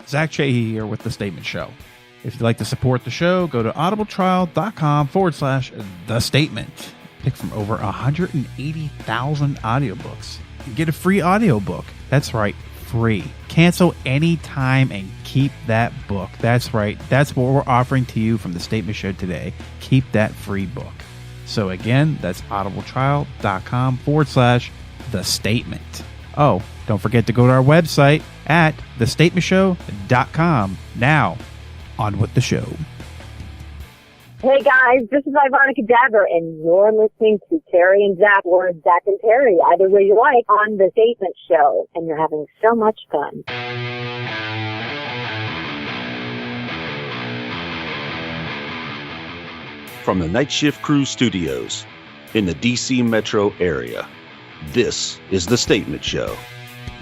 Zach Chahee here with The Statement Show. If you'd like to support the show, go to audibletrial.com/The Statement. Pick from over 180,000 audiobooks. You get a free audiobook. That's right, free. Cancel any time and keep that book. That's right. That's what we're offering to you from The Statement Show today. Keep that free book. So again, that's audibletrial.com/The Statement. Oh, don't forget to go to our website at thestatementshow.com. Now, on with the show. Hey guys, this is Ivonna Cadaver, and you're listening to Terry and Zach, or Zach and Terry, either way you like, on The Statement Show, and you're having so much fun. From the Night Shift Crew Studios in the DC metro area, this is The Statement Show.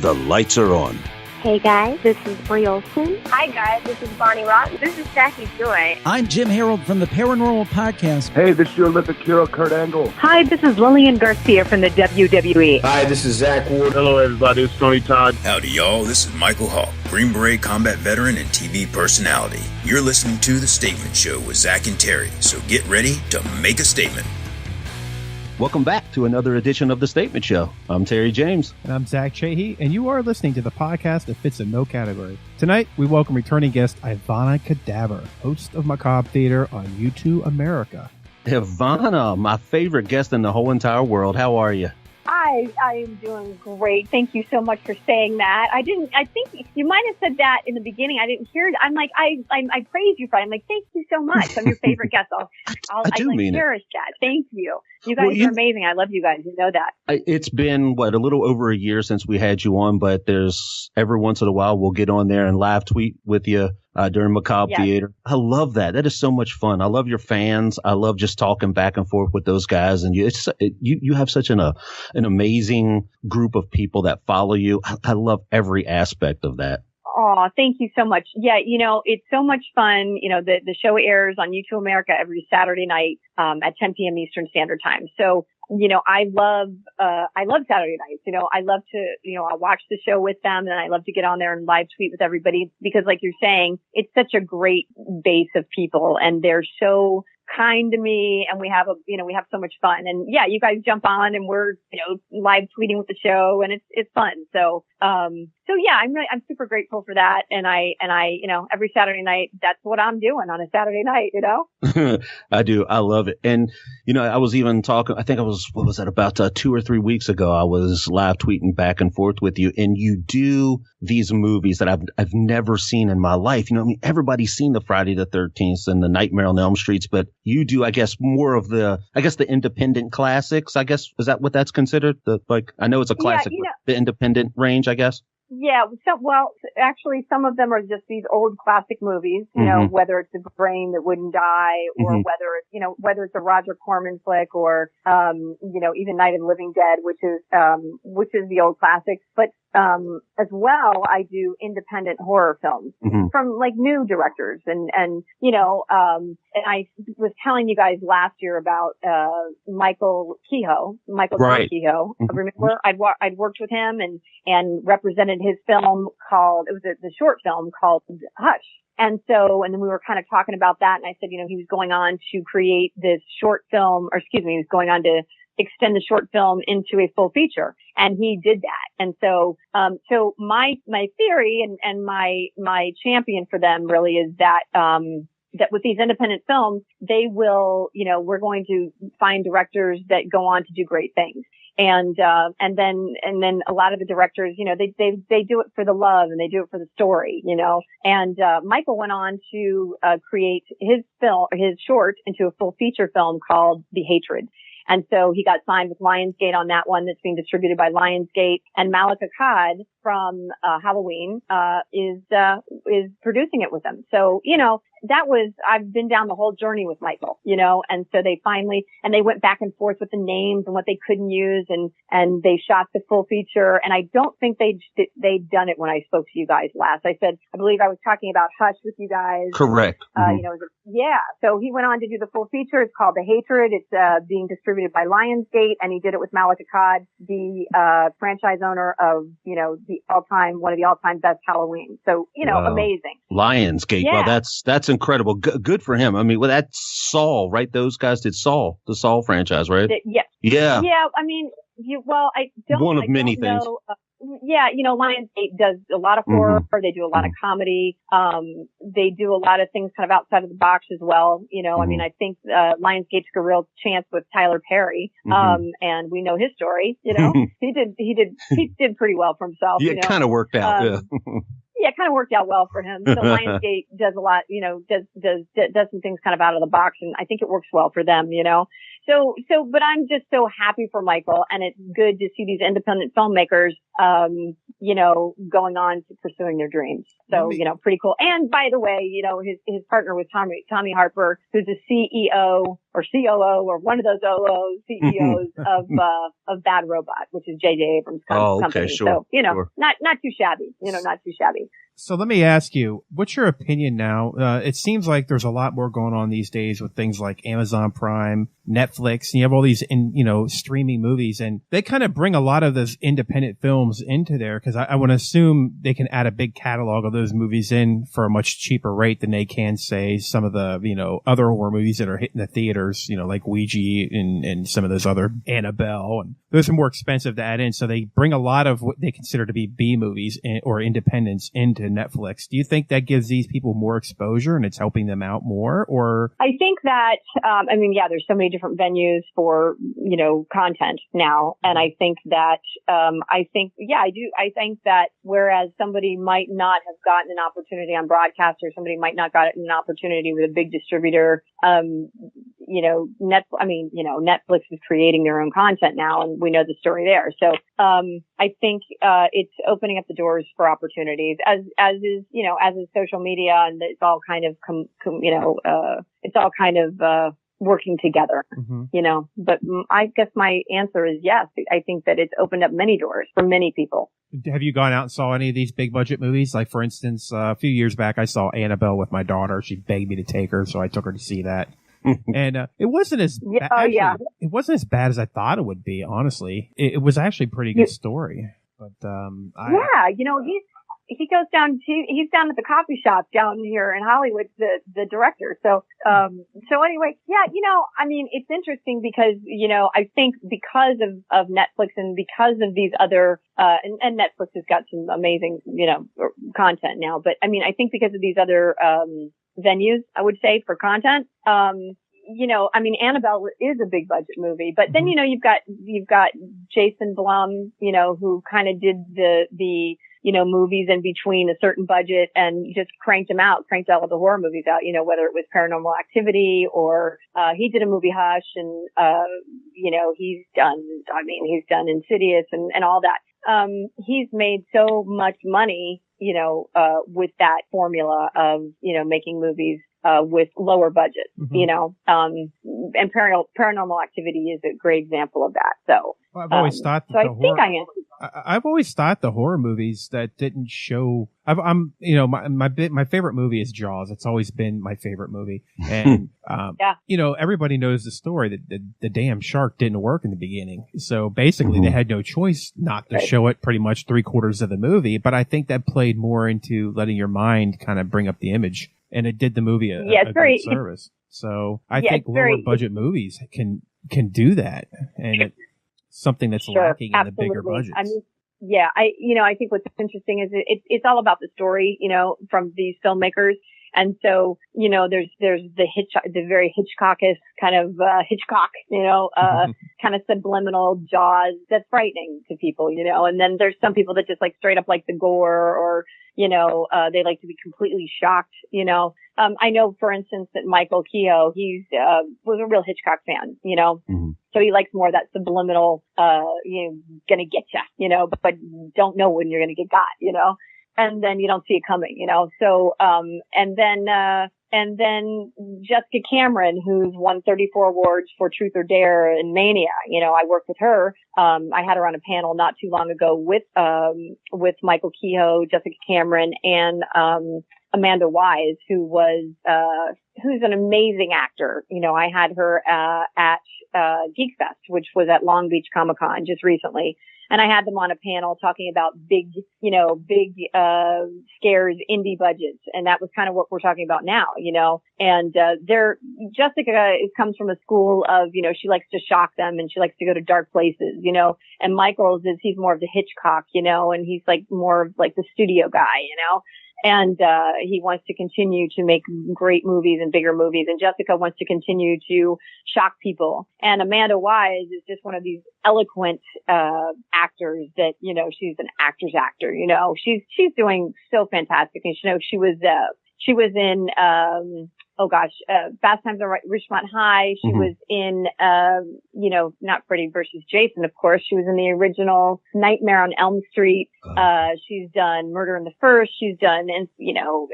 The lights are on. Hey guys, this is Brie Olson. Hi guys, this is Bonnie Rotten. This is Jackie Joy. I'm Jim Harold from the Paranormal Podcast. Hey, this is your Olympic hero, Kurt Angle. Hi, this is Lillian Garcia from the WWE. Hi, this is Zach Ward. Hello, everybody. It's Tony Todd. Howdy, y'all. This is Michael Hawk, Green Beret combat veteran and TV personality. You're listening to The Statement Show with Zach and Terry, so get ready to make a statement. Welcome back to another edition of The Statement Show. I'm Terry James. And I'm Zach Chahee, and you are listening to the podcast that fits in no category. Tonight, we welcome returning guest Ivonna Cadaver, host of Macabre Theater on YouTube America. Ivonna, my favorite guest in the whole entire world. How are you? I am doing great. Thank you so much for saying that. I think you might have said that in the beginning. I didn't hear it. I'm like, I praise you for it. I'm like, thank you so much. I'm your favorite guest. I cherish that. Thank you. You guys are amazing. I love you guys. You know that. It's been, a little over a year since we had you on, but there's every once in a while we'll get on there and live tweet with you during Macabre Theater. I love that. That is so much fun. I love your fans. I love just talking back and forth with those guys. And you have such an amazing group of people that follow you. I love every aspect of that. Oh, thank you so much. Yeah, it's so much fun. The show airs on YouTube America every Saturday night at 10 p.m. Eastern Standard Time. So, I love Saturday nights. I love to, I'll watch the show with them, and I love to get on there and live tweet with everybody because, like you're saying, it's such a great base of people, and they're so kind to me, and we have so much fun. And yeah, you guys jump on and we're, live tweeting with the show, and it's fun. So yeah, I'm super grateful for that. And I, every Saturday night, that's what I'm doing on a Saturday night, I do. I love it. And, I was even talking, I think what was that, about 2 or 3 weeks ago, I was live tweeting back and forth with you, and you do these movies that I've never seen in my life. Everybody's seen the Friday the 13th and the Nightmare on Elm Streets, but you do, I guess, more of the independent classics, I guess. Is that what that's considered? I know it's a classic, the independent range, I guess. Yeah. Actually, some of them are just these old classic movies, whether it's The Brain That Wouldn't Die, or whether it's a Roger Corman flick, or, even Night of the Living Dead, which is the old classics. But, as well, I do independent horror films from new directors. And I was telling you guys last year about, Michael Kehoe. Kehoe. Remember, I'd worked with him and represented his film called, it was the short film called Hush. And then we were kind of talking about that, and I said, he was going on to create this short film, he was going on to extend the short film into a full feature, and he did that. And so my theory and my champion for them really is that with these independent films, they will, we're going to find directors that go on to do great things. And then a lot of the directors, they do it for the love, and they do it for the story, and, Michael went on to, create his short into a full feature film called The Hatred. And so he got signed with Lionsgate on that one that's being distributed by Lionsgate. And Malika Akkad from Halloween is producing it with them. So, I've been down the whole journey with Michael, and so they went back and forth with the names and what they couldn't use, and they shot the full feature. And I don't think they'd done it when I spoke to you guys last. I believe I was talking about Hush with you guys. Correct. So he went on to do the full feature. It's called The Hatred. It's being distributed by Lionsgate, and he did it with Malika Cod, the franchise owner of one of the all-time best Halloween. So amazing. Lionsgate. Yeah. Well, that's incredible. Good for him. I mean, well, that's Saw, right? Those guys did Saw, the Saw franchise, right? Yeah. Yeah. Yeah. I mean, I don't. One of many things. Lionsgate does a lot of horror. They do a lot of comedy. They do a lot of things kind of outside of the box as well. I mean, I think Lionsgate took a real chance with Tyler Perry. And we know his story. He did pretty well for himself. Yeah, it kind of worked out. Yeah, it kind of worked out well for him. So Lionsgate does a lot, does some things kind of out of the box, and I think it works well for them, but I'm just so happy for Michael, and it's good to see these independent filmmakers, going on to pursuing their dreams. So, pretty cool. And by the way, his partner was Tommy Harper, who's the CEO or COO or one of those CEOs of Bad Robot, which is J.J. Abrams' company. Sure. So, not too shabby, not too shabby. So let me ask you, what's your opinion now? It seems like there's a lot more going on these days with things like Amazon Prime, Netflix, and you have all these, streaming movies, and they kind of bring a lot of those independent films into there, because I would assume they can add a big catalog of those movies in for a much cheaper rate than they can, say, some of the, other horror movies that are hitting the theaters, like Ouija and some of those other Annabelle, and those are more expensive to add in. So they bring a lot of what they consider to be B movies or independents into Netflix. Do you think that gives these people more exposure and it's helping them out more? Or I think that, there's so many different venues for, content now. And I think that, I do. I think that whereas somebody might not have gotten an opportunity on broadcast, or somebody might not got an opportunity with a big distributor, Netflix is creating their own content now, and we know the story there. So, I think, it's opening up the doors for opportunities, as is social media, and it's all kind of, working together, but I guess my answer is yes. I think that it's opened up many doors for many people. Have you gone out and saw any of these big budget movies? Like, for instance, a few years back, I saw Annabelle with my daughter. She begged me to take her, so I took her to see that. And it wasn't as it wasn't as bad as I thought it would be. Honestly, it was actually a pretty good story. But he goes down. He's down at the coffee shop down here in Hollywood, the director. So anyway, it's interesting because I think because of Netflix and because of these other and Netflix has got some amazing content now. But I think because of these other venues, I would say, for content. Annabelle is a big budget movie, but then you've got Jason Blum, who kind of did the movies in between a certain budget and just cranked all of the horror movies out, whether it was Paranormal Activity or, he did a movie Hush, and, he's done Insidious and all that. He's made so much money, with that formula of, making movies, with lower budgets, and Paranormal Activity is a great example of that. So, well, I've always thought that I've always thought the horror movies that didn't show. My favorite movie is Jaws. It's always been my favorite movie, and everybody knows the story that the damn shark didn't work in the beginning. So basically, they had no choice not to show it pretty much 3/4 of the movie. But I think that played more into letting your mind kind of bring up the image, and it did the movie a good service. So I think lower budget movies can do that, and it's something that's lacking in the bigger budgets. I think what's interesting is it's all about the story, from these filmmakers. And so, there's the very Hitchcockish kind of, kind of subliminal Jaws that's frightening to people, and then there's some people that just like straight up like the gore, or, they like to be completely shocked, I know, for instance, that Michael Keogh, was a real Hitchcock fan, so he likes more of that subliminal, gonna get ya, but don't know when you're gonna get got, and then you don't see it coming, So, and then And then Jessica Cameron, who's won 34 awards for Truth or Dare and Mania. You know, I worked with her. I had her on a panel not too long ago with Michael Kehoe, Jessica Cameron, and Amanda Wise, who's an amazing actor. You know, I had her at Geek Fest, which was at Long Beach Comic Con just recently. And I had them on a panel talking about big scares, indie budgets. And that was kind of what we're talking about now, you know. And Jessica comes from a school of, you know, she likes to shock them and she likes to go to dark places, you know. And Michael's he's more of the Hitchcock, you know, and he's like more of like the studio guy, you know. And he wants to continue to make great movies and bigger movies. And Jessica wants to continue to shock people. And Amanda Wise is just one of these eloquent actors that, you know, she's an actor's actor. You know, she's doing so fantastic. And you know, she was in Fast Times at Richmond High. She was in you know, not Freddy versus Jason, of course. She was in the original Nightmare on Elm Street. She's done Murder in the First. She's done, you know,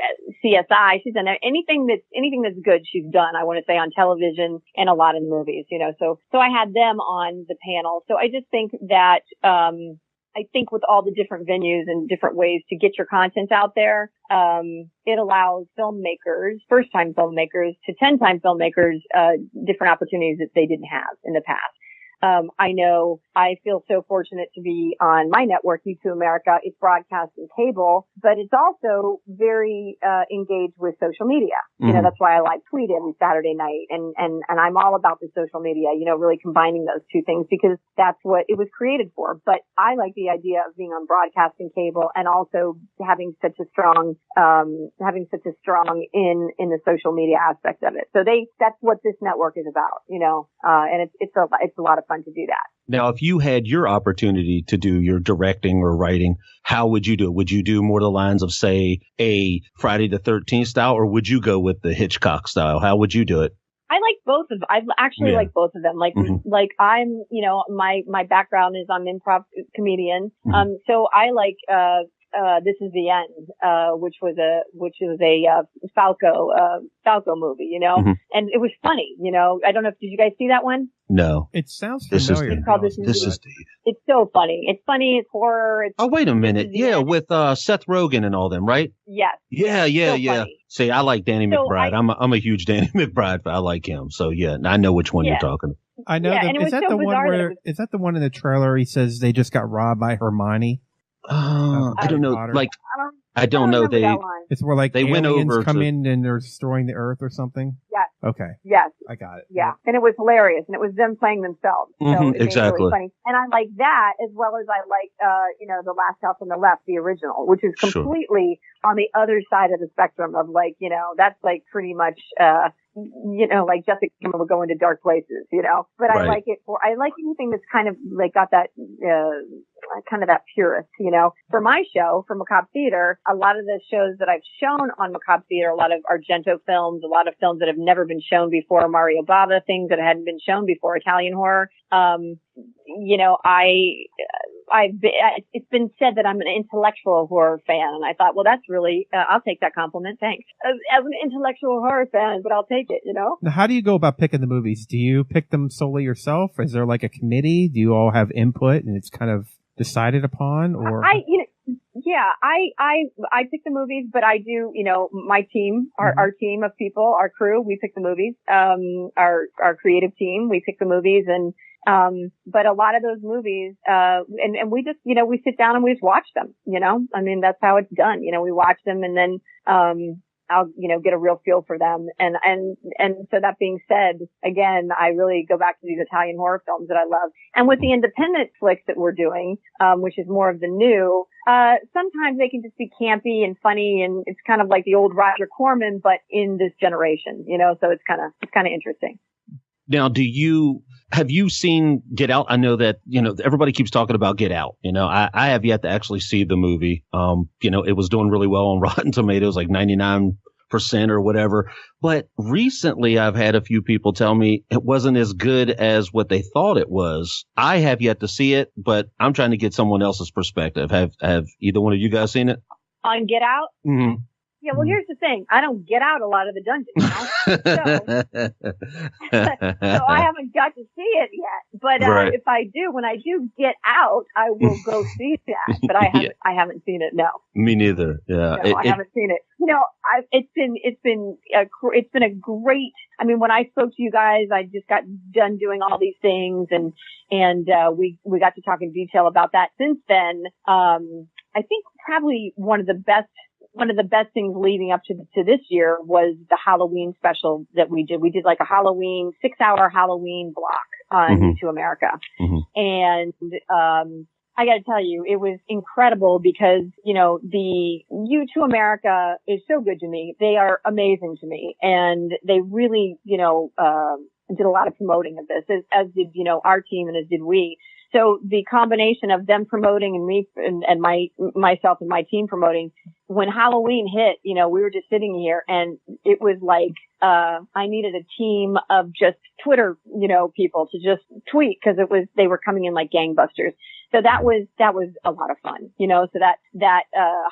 CSI. She's done anything that's good. She's done, I want to say, on television and a lot of movies, you know. So I had them on the panel. So I just think that, I think with all the different venues and different ways to get your content out there, it allows filmmakers, first-time filmmakers to 10-time filmmakers, different opportunities that they didn't have in the past. I know I feel so fortunate to be on my network, U2 America. It's broadcast and cable, but it's also very engaged with social media. You know, that's why I live tweet every Saturday night. And I'm all about the social media, you know, really combining those two things because that's what it was created for. But I like the idea of being on broadcast and cable and also having such a strong in the social media aspect of it. So that's what this network is about, you know, and it's a lot of fun to do that. Now, if you had your opportunity to do your directing or writing, how would you do it? Would you do more the lines of, say, a Friday the 13th style, or would you go with the Hitchcock style? How would you do it? I like both of them. I actually like both of them. Like I'm, you know, my background is I'm an improv comedian. So I like, This Is the End, which was a Falco movie, you know, and it was funny, you know. I don't know did you guys see that one? No. It sounds familiar. It's called This Is the It's so funny. It's funny. It's horror. Oh, wait a minute. Yeah, with Seth Rogen and all them, right? Yes. Yeah. Funny. See, I like Danny McBride. I'm a huge Danny McBride fan. I like him. So yeah, I know which one you're talking about. I know. Is that the one where? Is that the one in the trailer? He says they just got robbed by Hermione. I don't know. Like, I don't know. It's where like they aliens went over come in and they're destroying the Earth or something. Yes. Okay. Yes. I got it. Yeah. And it was hilarious, and it was them playing themselves. So it made it really funny. And I like that as well as I like, you know, The Last House on the Left, the original, which is completely on the other side of the spectrum of like, you know, that's like pretty much, you know, like Jessica Cameron would go into dark places, you know, but I like anything that's kind of like got that, kind of that purist, you know. For my show, for Macabre Theater, a lot of the shows that I've shown on Macabre Theater, a lot of Argento films, a lot of films that have never been shown before, Mario Bava, things that hadn't been shown before, Italian horror. You know, it's been said that I'm an intellectual horror fan, and I thought, well, that's really, I'll take that compliment, thanks. As an intellectual horror fan, but I'll take it, you know? Now, how do you go about picking the movies? Do you pick them solely yourself? Is there like a committee? Do you all have input and it's kind of decided upon, or? I pick the movies, but I do, you know, my team, our team of people, our crew, we pick the movies. Our creative team, we pick the movies, and but a lot of those movies, and we just, you know, we sit down and we just watch them, you know. I mean, that's how it's done. You know, we watch them, and then I'll, you know, get a real feel for them. And so that being said, again, I really go back to these Italian horror films that I love. And with the independent flicks that we're doing, which is more of the new, sometimes they can just be campy and funny, and it's kind of like the old Roger Corman, but in this generation, you know, so it's kind of interesting. Now, have you seen Get Out? I know that, you know, everybody keeps talking about Get Out. You know, I have yet to actually see the movie. You know, it was doing really well on Rotten Tomatoes, like 99% or whatever. But recently I've had a few people tell me it wasn't as good as what they thought it was. I have yet to see it, but I'm trying to get someone else's perspective. Have either one of you guys seen it? On Get Out? Mm-hmm. Yeah, well, here's the thing. I don't get out a lot of the dungeons, so I haven't got to see it yet. But if I do, when I do get out, I will go see that. But I haven't seen it. No, me neither. Yeah, no, I haven't seen it. You know, it's been a great. I mean, when I spoke to you guys, I just got done doing all these things, and we got to talk in detail about that. Since then, I think probably one of the best things leading up to this year was the Halloween special that we did. We did like a 6-hour Halloween block on YouTube America. And, I got to tell you, it was incredible because, you know, the U2 America is so good to me. They are amazing to me. And they really, you know, did a lot of promoting of this, as did, you know, our team and as did we. So the combination of them promoting and me and myself and my team promoting, when Halloween hit, you know, we were just sitting here and it was like, I needed a team of just Twitter, you know, people to just tweet because they were coming in like gangbusters. So that was a lot of fun, you know, so that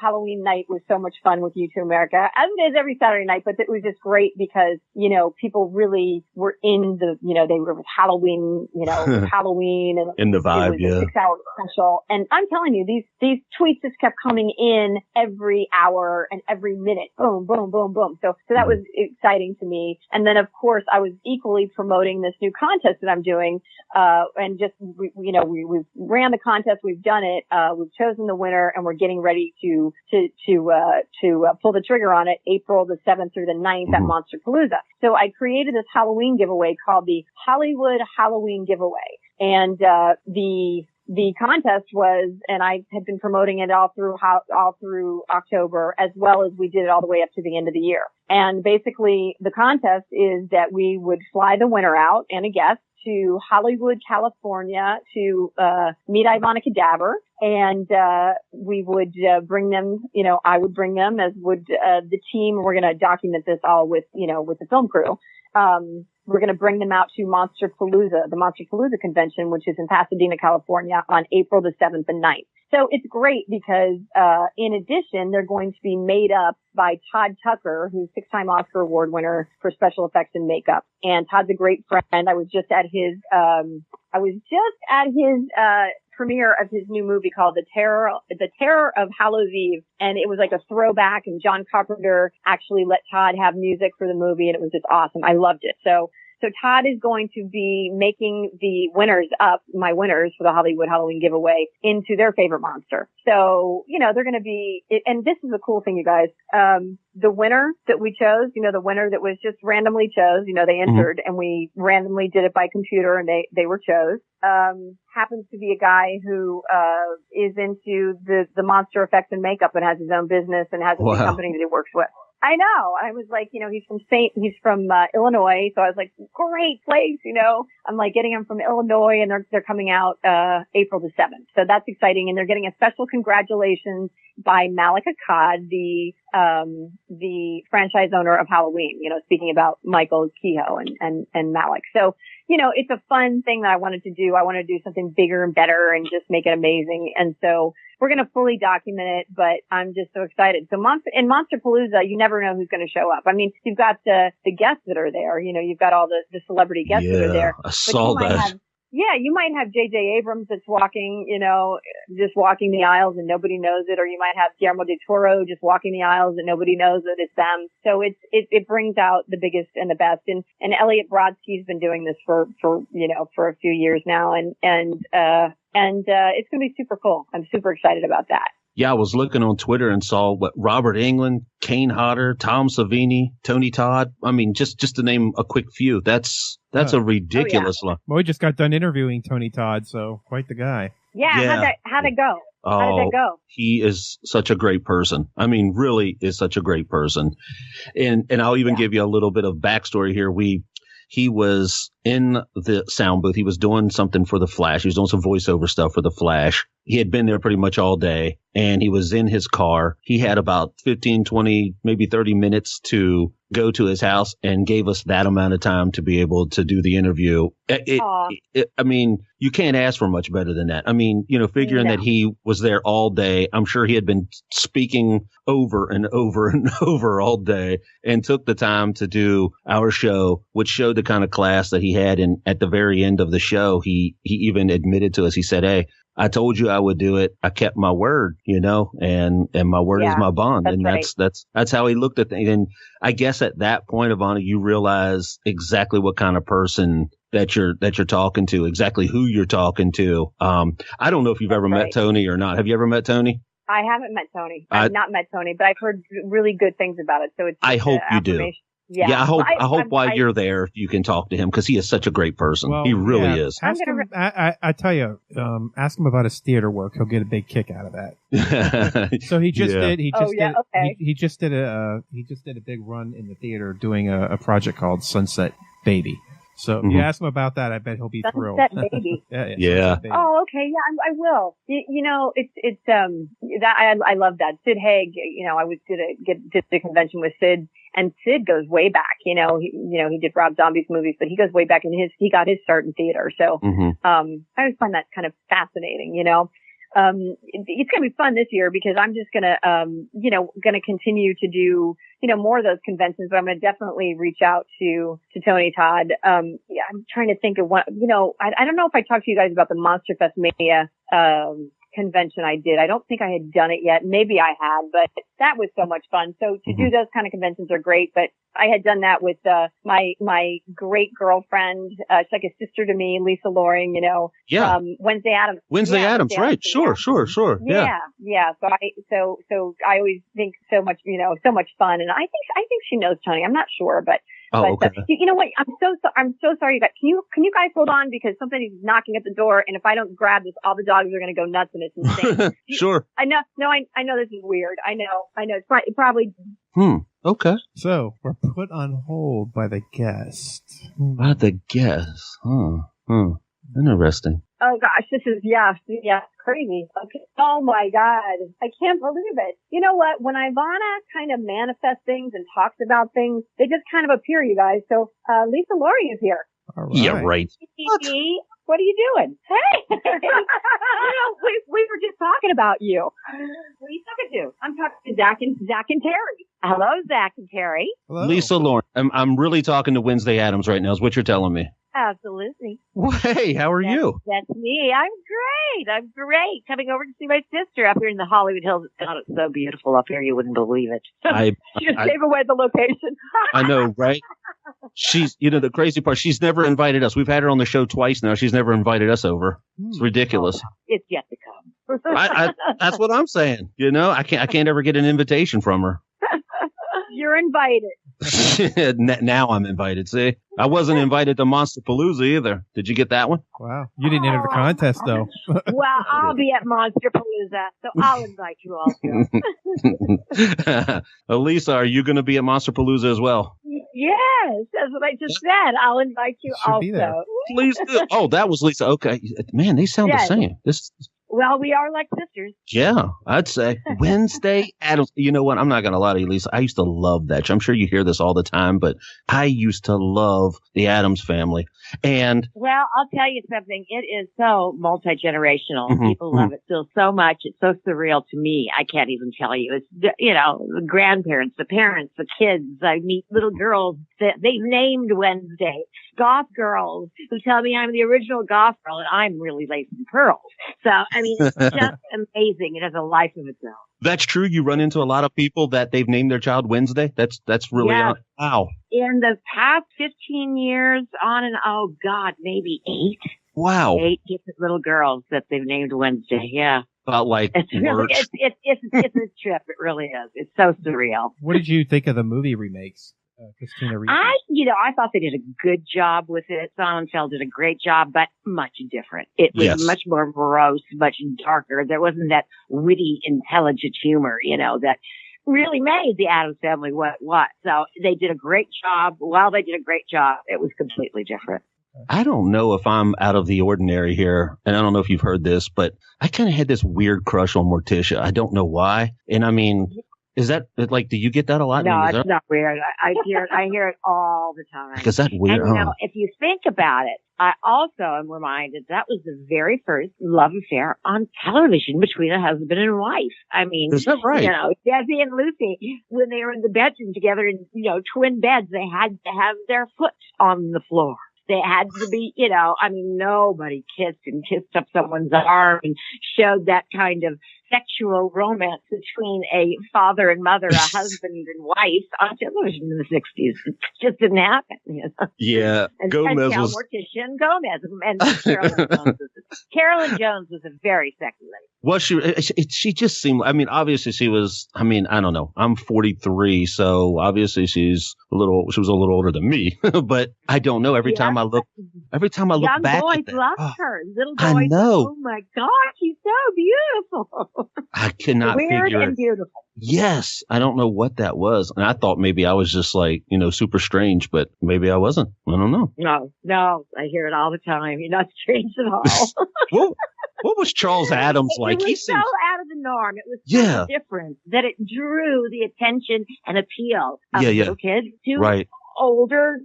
Halloween night was so much fun with U2 America, as it is every Saturday night, but it was just great because, you know, people really were in the, you know, they were with Halloween, you know, Halloween and in the vibe, it was a 6-hour special. And I'm telling you, these tweets just kept coming in every hour and every minute. Boom, boom, boom, boom. So that was exciting to me. And then of course I was equally promoting this new contest that I'm doing, and just, we ran the contest. We've done it. We've chosen the winner and we're getting ready to pull the trigger on it April the 7th through the 9th at Monsterpalooza. So I created this Halloween giveaway called the Hollywood Halloween Giveaway. And, the contest was, and I had been promoting it all through October, as well as we did it all the way up to the end of the year. And basically the contest is that we would fly the winner out and a guest to Hollywood, California to meet Ivonna Cadaver. And we would bring them, you know, I would bring them, as would the team. We're going to document this all with the film crew. We're going to bring them out to Monsterpalooza, the Monsterpalooza convention, which is in Pasadena, California on April the 7th and 9th. So it's great because, in addition, they're going to be made up by Todd Tucker, who's 6-time Oscar Award winner for special effects and makeup. And Todd's a great friend. I was just at his premiere of his new movie called The Terror of Hallows Eve. And it was like a throwback, and John Carpenter actually let Todd have music for the movie, and it was just awesome. I loved it. So Todd is going to be making the winners up, my winners for the Hollywood Halloween giveaway, into their favorite monster. So, you know, they're going to be, and this is the cool thing, you guys. The winner that we chose, you know, the winner that was just randomly chose, you know, they entered and we randomly did it by computer and they were chose, happens to be a guy who, is into the monster effects and makeup and has his own business and has a big company that he works with. I know. I was like, you know, he's from Illinois. So I was like, great place, you know. I'm like getting him from Illinois and they're coming out, April the 7th. So that's exciting. And they're getting a special congratulations by Malik Akkad, the franchise owner of Halloween, you know, speaking about Michael Kehoe and Malik. So, you know, it's a fun thing that I wanted to do. I want to do something bigger and better and just make it amazing. And so we're going to fully document it, but I'm just so excited. So in Monsterpalooza, you never know who's going to show up. I mean, you've got the guests that are there, you know, you've got all the celebrity guests that are there. I saw that. You might have J.J. Abrams that's walking, you know, just walking the aisles and nobody knows it. Or you might have Guillermo del Toro just walking the aisles and nobody knows that it's them. So it brings out the biggest and the best. And Elliot Brodsky's been doing this for a few years now. And it's going to be super cool. I'm super excited about that. Yeah, I was looking on Twitter and saw Robert Englund, Kane Hodder, Tom Savini, Tony Todd. I mean, just to name a quick few. That's a ridiculous line. Well, we just got done interviewing Tony Todd, so quite the guy. Yeah. How'd it go? How did that go? He is such a great person. I mean, really is such a great person. And I'll even give you a little bit of backstory here. He was in the sound booth. He was doing something for The Flash. He was doing some voiceover stuff for The Flash. he had been there pretty much all day, and he was in his car. He had about 15, 20, maybe 30 minutes to go to his house, and gave us that amount of time to be able to do the interview. I mean, you can't ask for much better than that. I mean, figuring that he was there all day, I'm sure he had been speaking over and over and over all day, and took the time to do our show, which showed the kind of class that he had. And at the very end of the show, he even admitted to us, he said, "Hey, I told you I would do it. I kept my word, and my word is my bond." And that's how he looked at things. And I guess at that point, Ivonna, you realize exactly what kind of person that you're talking to, exactly who you're talking to. I don't know if you've ever met Tony or not. Have you ever met Tony? I haven't met Tony. I've not met Tony, but I've heard really good things about it. So it's I hope you do. Yeah, I hope while you're there, you can talk to him, because he is such a great person. Well, he really is. Ask him, I tell you, ask him about his theater work. He'll get a big kick out of that. So he just did. He just did a big run in the theater doing a project called Sunset Baby. So if you ask him about that, I bet he'll be thrilled. Sunset Baby. Yeah. Oh, okay. Yeah, I will. It's that I love that. Sid Haig. I did a convention with Sid, and Sid goes way back. He did Rob Zombie's movies, but he goes way back, and he got his start in theater. So I always find that kind of fascinating. It's going to be fun this year, because I'm just going to continue to do, more of those conventions, but I'm going to definitely reach out to Tony Todd. I'm trying to think of one, I don't know if I talked to you guys about the Monster Fest Mania, convention I did. I don't think I had done it yet. Maybe I had, but that was so much fun. So to do those kind of conventions are great, but I had done that with, my great girlfriend. She's like a sister to me, Lisa Loring, Wednesday Addams. Wednesday Addams, right. Sure. Yeah. So I always think so much fun. And I think she knows Tony. I'm not sure, but okay. You know what? I'm so sorry, you guys. Can you guys hold on, because somebody's knocking at the door, and if I don't grab this, all the dogs are going to go nuts, and it's insane. Sure. I know. No, I know this is weird. I know. It's probably. Okay. So we're put on hold by the guest. By the guest. Interesting. Oh gosh, this is crazy. Okay. Oh my God, I can't believe it. You know what? When Ivonna kind of manifests things and talks about things, they just kind of appear, you guys. So Lisa Loring is here. All right. Yeah, right. What are you doing? Hey, we were just talking about you. What are you talking to? I'm talking to Zach and Terry. Hello, Zach and Terry. Hello. Lisa Loring. I'm really talking to Wednesday Addams right now, is what you're telling me. Absolutely. Well, hey, how are you? That's me. I'm great. Coming over to see my sister up here in the Hollywood Hills. God, it's so beautiful up here. You wouldn't believe it. She just gave away the location. I know, right? She's, the crazy part, she's never invited us. We've had her on the show twice now. She's never invited us over. It's ridiculous. Oh, it's yet to come. That's what I'm saying. I can't ever get an invitation from her. You're invited. Now I'm invited. See, I wasn't invited to Monsterpalooza either. Did you get that one? Wow, you didn't enter the contest though. Well, I'll be at Monsterpalooza, so I'll invite you all. Elisa, are you going to be at Monsterpalooza as well? Yes, that's what I just said. I'll invite you also. Please do. Oh, that was Lisa. Okay, man, they sound the same. Well, we are like sisters. Yeah, I'd say. Wednesday Addams. You know what? I'm not going to lie to you, Lisa. I used to love that show. I'm sure you hear this all the time, but I used to love the Addams Family. And well, I'll tell you something. It is so multi-generational. People love it so much. It's so surreal to me. I can't even tell you. It's, the grandparents, the parents, the kids. I meet little girls that they've named Wednesday. Goth girls who tell me I'm the original goth girl, and I'm really lacing pearls. So, I mean, it's just amazing. It has a life of its own. That's true. You run into a lot of people that they've named their child Wednesday. That's really wow. In the past 15 years, maybe 8. Wow. 8 different little girls that they've named Wednesday. Yeah. About like it's a trip. It really is. It's so surreal. What did you think of the movie remakes? Christina Ricci. I thought they did a good job with it. Sonnenfeld did a great job, but much different. It was much more morose, much darker. There wasn't that witty, intelligent humor, that really made the Addams Family what. So they did a great job. While they did a great job, it was completely different. I don't know if I'm out of the ordinary here, and I don't know if you've heard this, but I kind of had this weird crush on Morticia. I don't know why. And I mean, is that like, do you get that a lot? No, I mean, it's not weird. I hear it all the time. Is that weird? And if you think about it, I also am reminded that was the very first love affair on television between a husband and wife. I mean, is that right? Desi and Lucy, when they were in the bedroom together in, twin beds, they had to have their foot on the floor. They had to be, nobody kissed up someone's arm and showed that kind of sexual romance between a father and mother, a husband and wife on television in the 60s. It just didn't happen. Yeah. And Gomez was... Morticia and Gomez. And Carolyn Jones was a very sexy lady. Well, she just seemed, obviously she was, I don't know. I'm 43, so obviously she was a little older than me, but I don't know. Every time I look young back boys at that, love her. Little boys, I know. Oh my God, she's so beautiful. I cannot Weird figure and it. beautiful. Yes. I don't know what that was. And I thought maybe I was just like, super strange, but maybe I wasn't. I don't know. No, I hear it all the time. You're not strange at all. What was Charles Addams like? It was so out of the norm. It was so different that it drew the attention and appeal of little kids to older,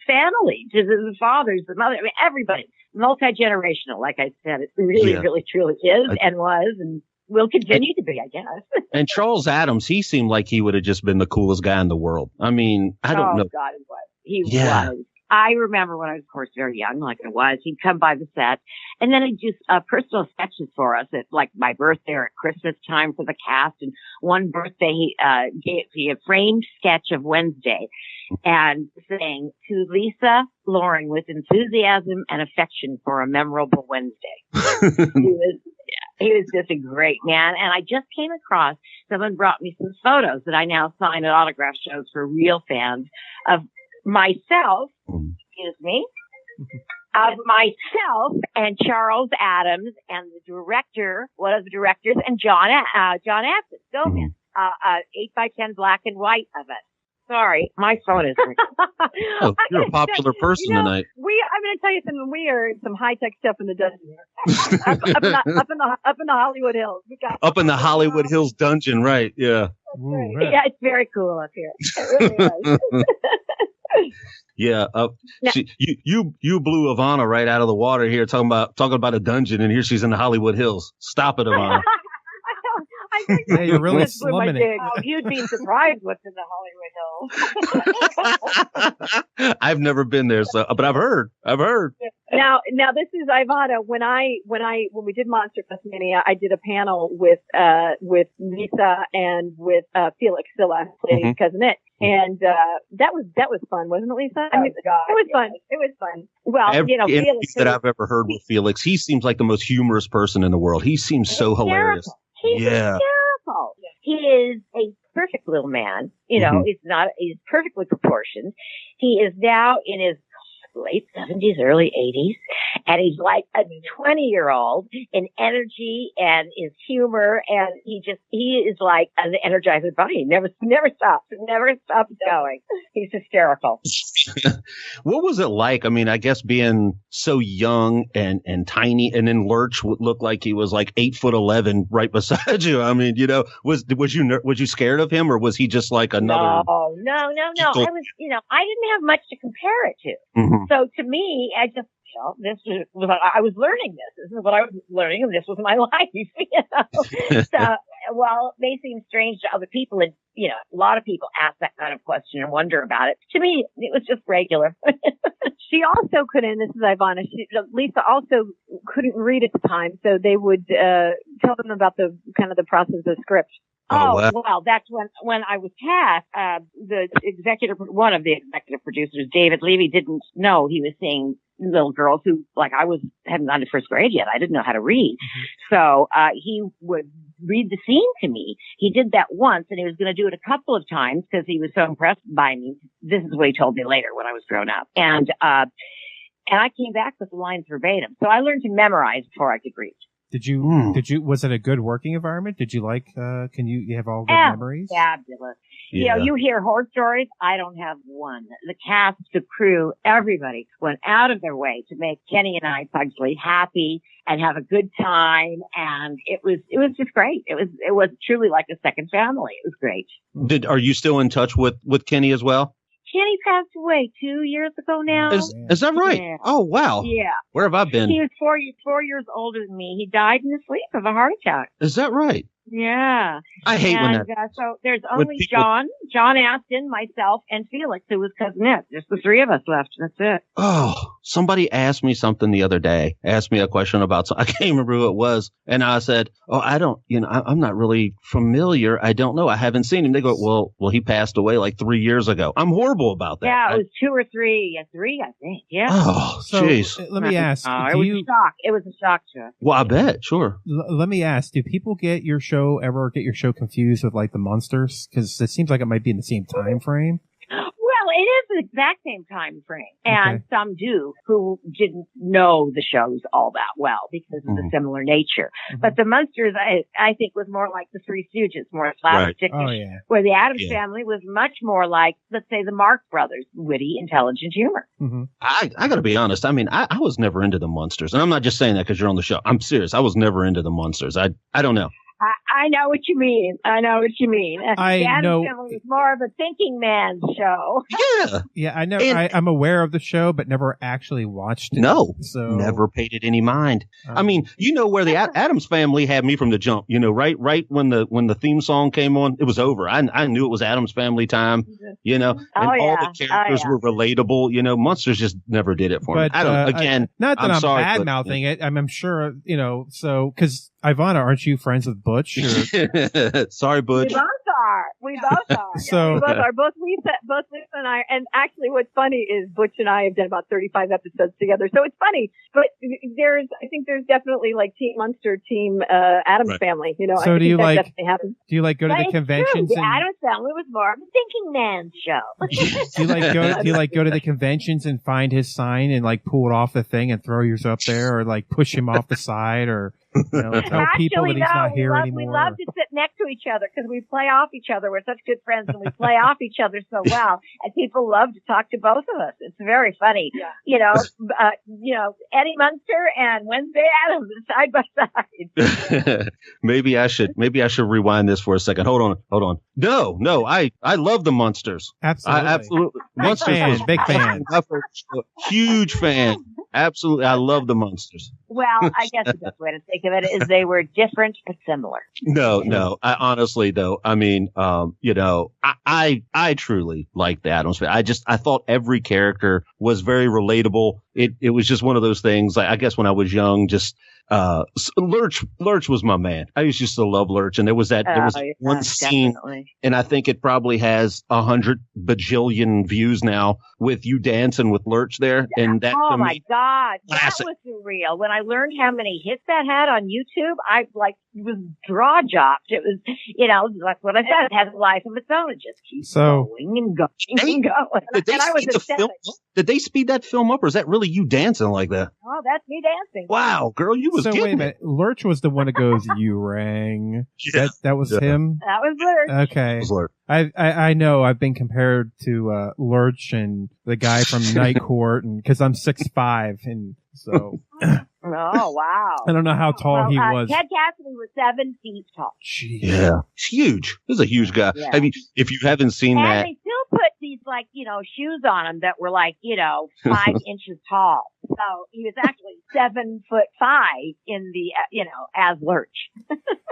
family, to the fathers, the mother. Everybody. Multi-generational, like I said. It really, really, truly is and was and will continue to be, I guess. And Charles Addams, he seemed like he would have just been the coolest guy in the world. I don't know. Oh, God, he was. I remember when I was, of course, very young, like I was, he'd come by the set and then he'd do personal sketches for us at like my birthday or at Christmas time for the cast. And one birthday, he gave a framed sketch of Wednesday and sang to Lisa Loring with enthusiasm and affection for a memorable Wednesday. He was just a great man. And I just came across, someone brought me some photos that I now sign at autograph shows for real fans of myself, of myself and Charles Addams and the director, one of the directors, and John Atkins, Gomez, 8x10 black and white of it. Sorry, my phone is ringing. Oh, you're a popular person tonight. I'm going to tell you something. We are some high tech stuff in the dungeon here. up in the Hollywood Hills. Up in the Hollywood Hills dungeon, right? Yeah. Ooh, right. Yeah, it's very cool up here. It really is. Yeah, you blew Ivonna right out of the water here, talking about a dungeon, and here she's in the Hollywood Hills. Stop it, Ivonna. Yeah, you're really slumming it. You'd be surprised what's in the Hollywood Hills. I've never been there, but I've heard. Now this is Ivonna. When we did Monster Mania, I did a panel with Lisa and with Felix Silla, Lady's cousinette. And that was fun, wasn't it, Lisa? It was fun. It was fun. Well, Felix that Silla, I've ever heard with Felix, he seems like the most humorous person in the world. He seems so hilarious. He's hysterical. He is a perfect little man. He's perfectly proportioned. He is now in his late 70s, early 80s, and he's like a 20-year-old in energy and his humor, and he is like an Energizer Bunny. Never stops going. He's hysterical. What was it like? I guess being so young and tiny, and then Lurch would look like he was like 8'11" right beside you. Was you scared of him, or was he just like another? No. I didn't have much to compare it to. Mm-hmm. So to me, I just, I was learning this. This is what I was learning, and this was my life. So, while it may seem strange to other people, and a lot of people ask that kind of question and wonder about it. To me, it was just regular. She also couldn't. This is Ivonna. Lisa also couldn't read at the time, so they would tell them about the process of the script. Well, that's when I was cast. One of the executive producers, David Levy, didn't know he was seeing little girls who, like, hadn't gone to first grade yet. I didn't know how to read. Mm-hmm. So, he would read the scene to me. He did that once, and he was going to do it a couple of times because he was so impressed by me. This is what he told me later when I was grown up. And I came back with the lines verbatim. So I learned to memorize before I could read. Did you? Was it a good working environment? Did you like? Can you have all good memories? Fabulous. Yeah. You hear horror stories. I don't have one. The cast, the crew, everybody went out of their way to make Kenny and I Pugsley happy and have a good time. And it was just great. It was truly like a second family. It was great. Are you still in touch with Kenny as well? Kenny passed away 2 years ago now. Is that right? Yeah. Oh, wow. Yeah. Where have I been? He was 4 years older than me. He died in his sleep of a heart attack. Is that right? Yeah. I hate when that. So there's only John, Aston, myself, and Felix, who was cousin Nick. Just the three of us left. That's it. Oh, somebody asked me something the other day. Asked me a question about I can't remember who it was, and I said, "Oh, I don't. I'm not really familiar. I don't know. I haven't seen him." They go, "Well, he passed away like 3 years ago." I'm horrible about that. Yeah, it was 2 or 3. Yeah, 3, I think. Yeah. Oh, jeez. Let me ask. It was a shock. It was a shock to us. Well, I bet. Sure. Let me ask. Do people get your show confused with like the Monsters? Because it seems like it might be in the same time frame. Well, it is the exact same time frame. And some do who didn't know the shows all that well because of the similar nature. But the Monsters, I think, was more like the Three Stooges, more slapstick. Right. Oh, yeah. Where the Addams Family was much more like, let's say, the Marx Brothers, witty, intelligent humor. Mm-hmm. I got to be honest. I mean, I was never into the Monsters. And I'm not just saying that because you're on the show. I'm serious. I was never into the Monsters. I don't know. I know what you mean. The Addams Family was more of a thinking man's show. Yeah. Yeah, I know. I'm aware of the show, but never actually watched it. No. So never paid it any mind. I mean, where the Addams Family had me from the jump, right when the theme song came on, it was over. I knew it was Addams Family time, and all the characters were relatable. Monsters just never did it for me. I don't, not that I'm sorry, bad mouthing it. I'm sure, so, because Ivonna, aren't you friends with Butch? Sorry, Butch. We both are. So we both are. Both Lisa and I. And actually, what's funny is Butch and I have done about 35 episodes together. So it's funny, but I think there's definitely like Team Munster, Team Addams Family. So I do you that like? definitely happens. Do you like go to the conventions? The Addams Family was more of a thinking man's show. Do you like go to the conventions and find his sign and like pull it off the thing and throw yours up there, or like push him off the side, or tell people that he's not here anymore? We love to sit next to each other because we play off each other. We're such good friends and we play off each other so well. And people love to talk to both of us. It's very funny. Yeah. Eddie Munster and Wednesday Addams side by side. Maybe I should rewind this for a second. Hold on. No. I love the Monsters. Absolutely. Monsters big fan. Huge fan. Absolutely. I love the Monsters. Well, I guess the best way to think of it is they were different but similar. No. I honestly, though, I mean, I truly like the Addams Family. I thought every character was very relatable. It was just one of those things. Like, I guess when I was young, just Lurch was my man. I used to love Lurch, and there was one scene, and I think it probably has 100 bajillion views now with you dancing with Lurch there, and that. Oh my God, classic. That was surreal. When I learned how many hits that had on YouTube, I was jaw dropped. It was, like what I said, it has a life of its own. It just keeps going and going and going. Did they speed that film up, or is that really you dancing like that? Oh, that's me dancing. Wow, girl, you was. So wait a minute, Lurch was the one that goes, "You rang." Yeah. That was him. That was Lurch. Okay. That was Lurch. I know I've been compared to Lurch and the guy from Night Court, and because I'm 6'5", and so. Oh, wow. I don't know how tall he was. Ted Cassidy was 7 feet tall. Jeez. Yeah. He's huge. He's a huge guy. Yeah. If you haven't seen that. And they still put these, shoes on him that were 5 inches tall. So he was actually 7'5" in the, as Lurch.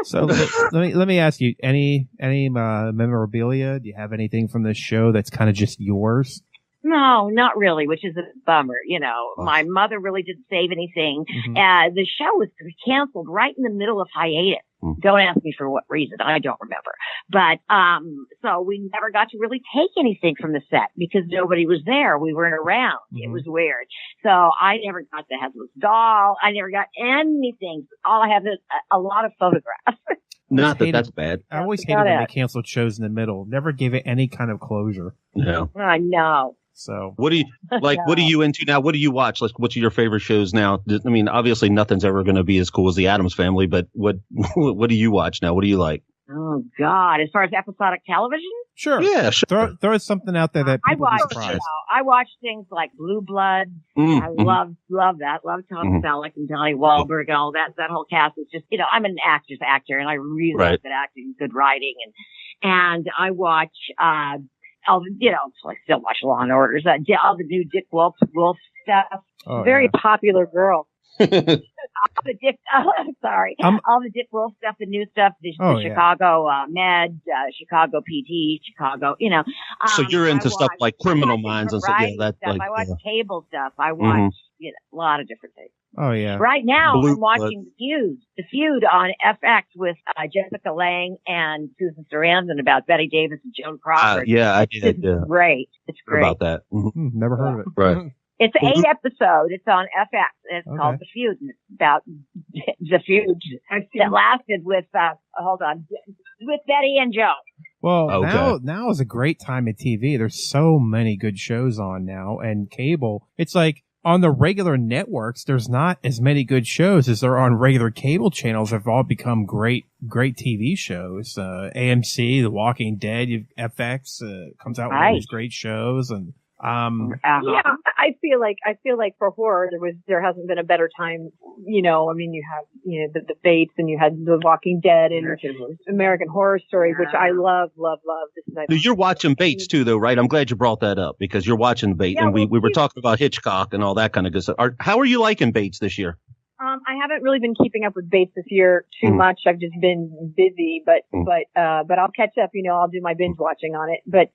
So let me ask you, any memorabilia? Do you have anything from this show that's kind of just yours? No, not really, which is a bummer. My mother really didn't save anything. Mm-hmm. The show was canceled right in the middle of hiatus. Mm-hmm. Don't ask me for what reason. I don't remember. But, so we never got to really take anything from the set because nobody was there. We weren't around. Mm-hmm. It was weird. So I never got the headless doll. I never got anything. All I have is a lot of photographs. Not that that's bad. I always hated when they canceled shows in the middle. Never gave it any kind of closure. No. I know. So what do you like? What are you into now? What do you watch? Like, what's your favorite shows now? I mean, obviously nothing's ever going to be as cool as the Addams Family, but what do you watch now? What do you like? Oh God! As far as episodic television, sure, yeah, sure. Throw something out there that people I be surprised. I watch things like Blue Bloods. I love that. Love Tom Selleck and Donnie Wahlberg and all that. That whole cast is just, I'm an actor, and I really love good acting, good writing, and I watch. I still watch Law and Orders. All the new Dick Wolf stuff. Oh, Very popular girl. All the Dick Wolf stuff, the new stuff, the Chicago Med, Chicago PD, Chicago, So you're into stuff like Criminal Minds and stuff. Yeah, that's stuff. like, I watch cable stuff. I watch a lot of different things. Oh yeah. Right now I'm watching The Feud on FX with Jessica Lange and Susan Sarandon about Betty Davis and Joan Crawford. I did. It's great. It's great. About that. Never heard of it. Right. It's 8 episodes. It's on FX. It's called The Feud. And it's about the feud that lasted with Betty and Joe. Well, now is a great time at TV. There's so many good shows on now, and cable. It's like on the regular networks, there's not as many good shows as there are on regular cable channels. Have all become great TV shows. AMC, The Walking Dead, FX comes out with all these great shows, and I feel like for horror there hasn't been a better time. You have the Bates, and you had The Walking Dead and American Horror Story, which I love. You're watching Bates too, though, right? I'm glad you brought that up because you're watching Bates, and we were talking about Hitchcock and all that kind of good stuff. How are you liking Bates this year? I haven't really been keeping up with Bates this year too much. I've just been busy, but I'll catch up. I'll do my binge watching on it. But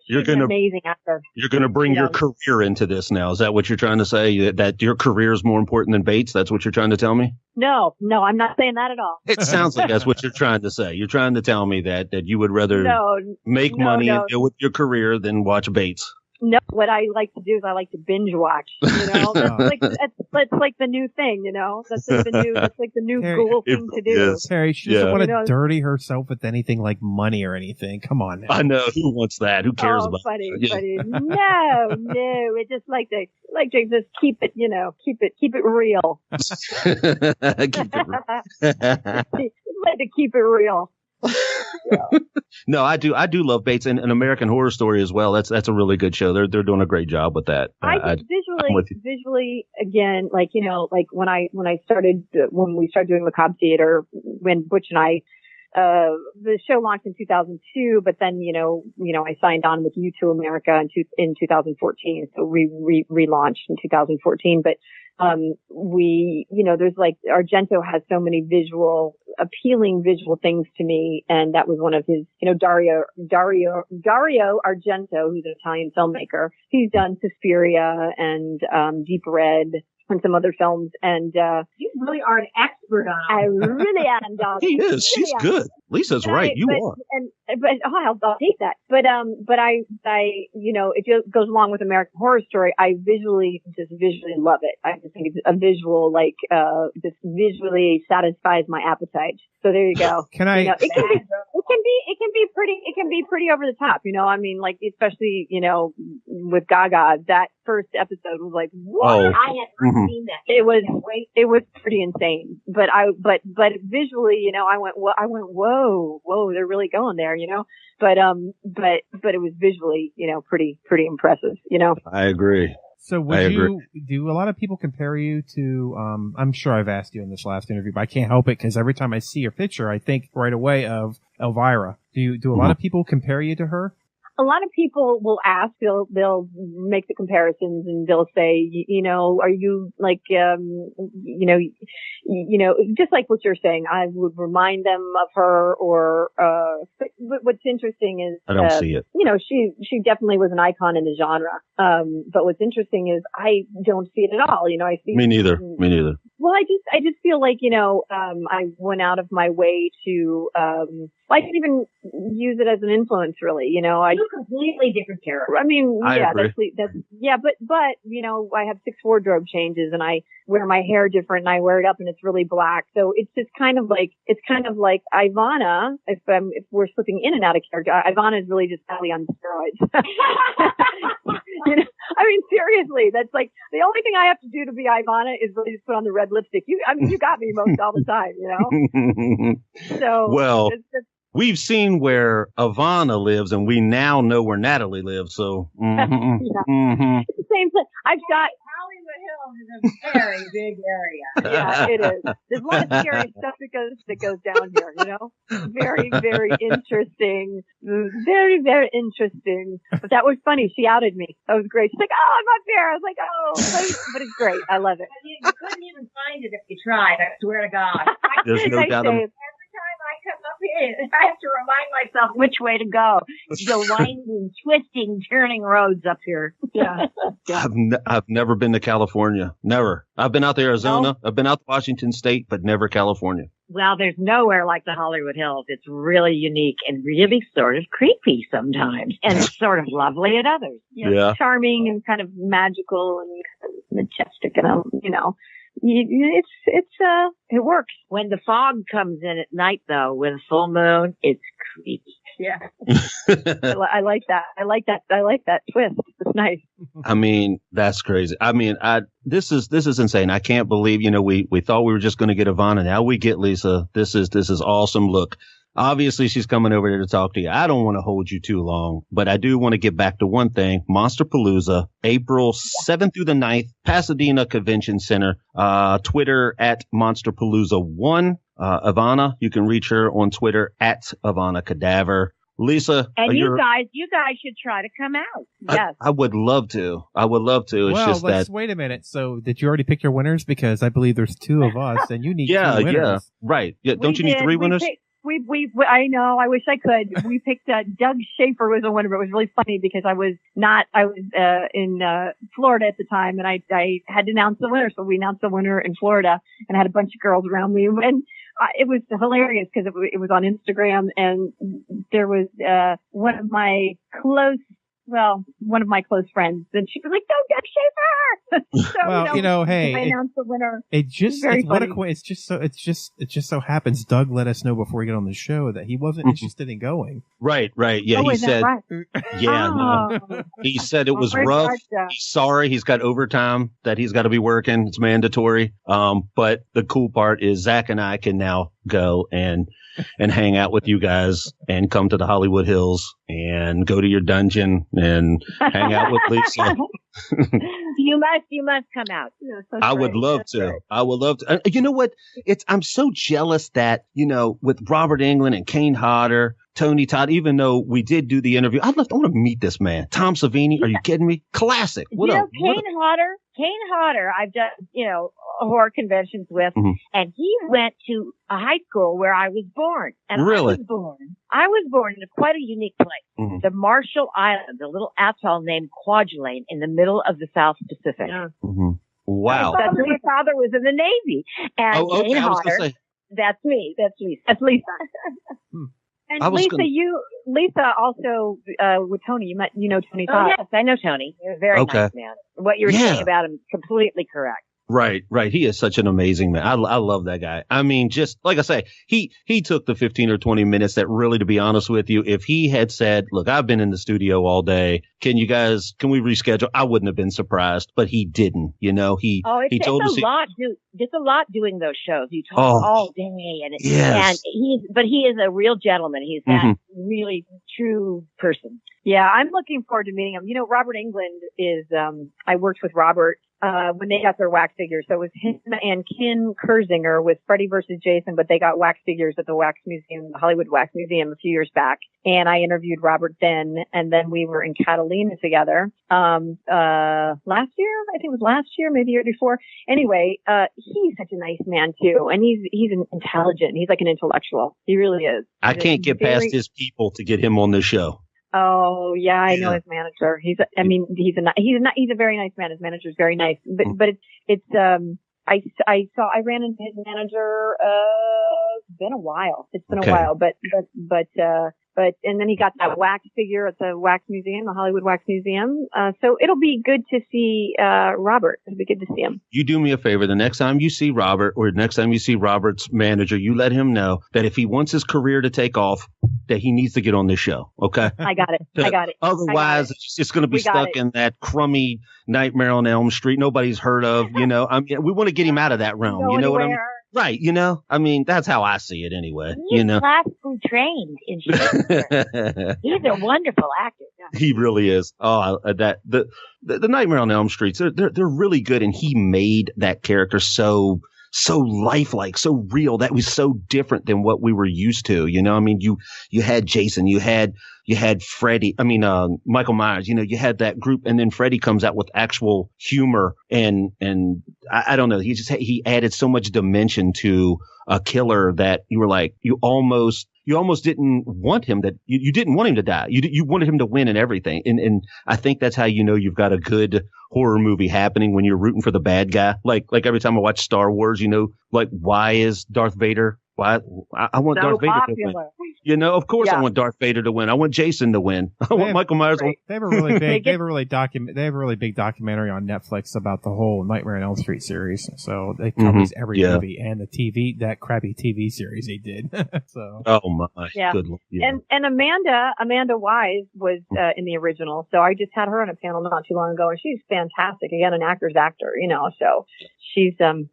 she's an amazing actor. You're going to bring your career into this now. Is that what you're trying to say? That your career is more important than Bates? That's what you're trying to tell me? No, I'm not saying that at all. It sounds like that's what you're trying to say. You're trying to tell me that you would rather make money and deal with your career than watch Bates. No, what I like to do is I like to binge watch. That's like the new thing. That's like the new cool thing to do. Yes. Terry, she doesn't want to dirty herself with anything like money or anything. Come on now. I know, who wants that? Who cares about buddy, it? buddy. No. It's just like to just keep it. Keep it real. Keep it real. Like to keep it real. No, I do love Bates and American Horror Story as well. That's a really good show. They're doing a great job with that. I visually again, like when we started doing Macabre Theater, when Butch and I, the show launched in 2002, but then I signed on with U2 America in 2014, so we relaunched in 2014. But there's like Argento has so many appealing visual things to me, and that was one of his, Dario Argento, who's an Italian filmmaker. He's done Suspiria and Deep Red and some other films, and you really are an expert on it. I really am, dog. He is. She's good. Lisa's right. You are. I'll take that. But I it goes along with American Horror Story. I visually love it. I just think it's a visual, just visually satisfies my appetite. So there you go. Can I? It can be pretty over the top. Especially with Gaga. That first episode was like, what? I had not seen that. It was pretty insane. But visually, I went, whoa, they're really going there, But it was visually, pretty impressive, I agree. So do a lot of people compare you to, I'm sure I've asked you in this last interview, but I can't help it because every time I see your picture, I think right away of Elvira. Do a lot of people compare you to her? A lot of people will ask, they'll make the comparisons and they'll say, are you like, just like what you're saying, I would remind them of her or, but what's interesting is, I don't see it. She definitely was an icon in the genre. But what's interesting is I don't see it at all. I see. Me neither. Well, I just feel like, I went out of my way to, I can even use it as an influence, really. You're a completely different character. I mean, I agree. But I have 6 wardrobe changes and I wear my hair different and I wear it up and it's really black. So it's just kind of like Ivonna. If we're slipping in and out of character, Ivonna is really just Sally on steroids. Seriously, that's like the only thing I have to do to be Ivonna is really just put on the red lipstick. You got me most all the time, So well, we've seen where Ivonna lives, and we now know where Natalie lives. So It's the same thing. I've got Hollywood Hills is a very big area. Yeah, it is. There's a lot of scary stuff that goes down here. Very, very interesting. Very, very interesting. But that was funny. She outed me. That was great. She's like, "Oh, I'm up there." I was like, "Oh," but it's great. I love it. You couldn't even find it if you tried. I swear to God. There's no doubt. Every time I come up here, I have to remind myself which way to go. The winding, twisting, turning roads up here. Yeah. I've never been to California. Never. I've been out to Arizona. No? I've been out to Washington State, but never California. Well, there's nowhere like the Hollywood Hills. It's really unique and really sort of creepy sometimes, and sort of lovely at others. Yeah. Charming and kind of magical and majestic, and it works. When the fog comes in at night, though, with a full moon, it's creepy. Yeah. I like that. I like that twist. It's nice. I mean, that's crazy. I mean, this is insane. I can't believe, we thought we were just going to get Ivonna. Now we get Lisa. This is awesome. Look, obviously she's coming over here to talk to you. I don't want to hold you too long, but I do want to get back to one thing. Monsterpalooza, April 7th through the 9th, Pasadena Convention Center, Twitter at Monsterpalooza1. Ivonna, you can reach her on Twitter at Ivonna Cadaver. Lisa, and you guys should try to come out. Yes, I would love to. It's just that. Wait a minute. So, did you already pick your winners? Because I believe there's 2 of us, and you need 2 winners. Yeah, right. Yeah, don't you need 3 winners? I know. I wish I could. We picked Doug Schaefer was a winner, but it was really funny because I was in Florida at the time, and I had to announce the winner. So we announced the winner in Florida, and I had a bunch of girls around me, and it was hilarious because it was on Instagram, and there was one of my close friends, and she was like, "Go, Doug Schaefer!" So, hey, I announced the winner. It just so happens Doug let us know before we get on the show that he wasn't interested in going. Right. Yeah, he said. Right? Yeah, no. He said it was rough. He's sorry. He's got overtime that he's got to be working. It's mandatory. But the cool part is Zach and I can now go and hang out with you guys and come to the Hollywood Hills and go to your dungeon and hang out with Lisa. You must come out. I would love to. I would love to. You know what? I'm so jealous that, with Robert Englund and Kane Hodder, Tony Todd, even though we did do the interview, I want to meet this man. Tom Savini. Are you kidding me? Classic. Kane Hodder, I've done, horror conventions with, and he went to a high school where I was born. And really? I was born in quite a unique place. The Marshall Islands, a little atoll named Kwajalein in the middle of the South Pacific. Yeah. Wow. My father was in the Navy. And Kane Hodder, that's me. That's Lisa. And Lisa also, with Tony, you know Tony Todd. Yes, I know Tony. He's a very nice man. What you were saying about him is completely correct. Right. He is such an amazing man. I love that guy. I mean, just like I say, he took the 15 or 20 minutes that really, to be honest with you, if he had said, look, I've been in the studio all day. Can we reschedule? I wouldn't have been surprised, but he didn't, he told us. It's a lot doing those shows. You talk all day and he is a real gentleman. He's that really true person. Yeah. I'm looking forward to meeting him. Robert Englund is, I worked with Robert when they got their wax figures. So it was him and Ken Kersinger with Freddy vs. Jason, but they got wax figures at the Wax Museum, the Hollywood Wax Museum a few years back. And I interviewed Robert then, and then we were in Catalina together, last year. I think it was last year, maybe the year before. Anyway, he's such a nice man too. And he's intelligent. He's like an intellectual. He really is. I can't get past his people to get him on the show. Oh yeah, I know his manager. He's a very nice man. His manager is very nice. But I ran into his manager. It's been a while. But and then he got that wax figure at the Wax Museum, the Hollywood Wax Museum. So it'll be good to see Robert. It'll be good to see him. You do me a favor. The next time you see Robert, or next time you see Robert's manager, you let him know that if he wants his career to take off, that he needs to get on this show. Okay. I got it. Otherwise, it's just going to be stuck in that crummy Nightmare on Elm Street. Nobody's heard of, I mean, we want to get him out of that realm. You know what I mean? Right. I mean, that's how I see it anyway. He's classically trained in Shakespeare. He's a wonderful actor. He really is. Oh, the Nightmare on Elm Street, they're really good. And he made that character so lifelike, so real. That was so different than what we were used to. I mean, you had Jason, you had Freddy. I mean, Michael Myers. You had that group, and then Freddy comes out with actual humor, and I don't know. He added so much dimension to a killer that you were like, you almost didn't want him you didn't want him to die. You wanted him to win and everything. And I think that's how you've got a good horror movie happening, when you're rooting for the bad guy. Like every time I watch Star Wars, like, why is Darth Vader? Why I want Darth Vader to win. Of course I want Darth Vader to win. I want Jason to win. I want Michael Myers. They have a really big. They have a really big documentary on Netflix about the whole Nightmare on Elm Street series. So it covers every movie and that crappy TV series they did. So. Oh my. Good Lord. Yeah. And Amanda Wise was in the original. So I just had her on a panel not too long ago, and she's fantastic. Again, an actor's actor. So she's a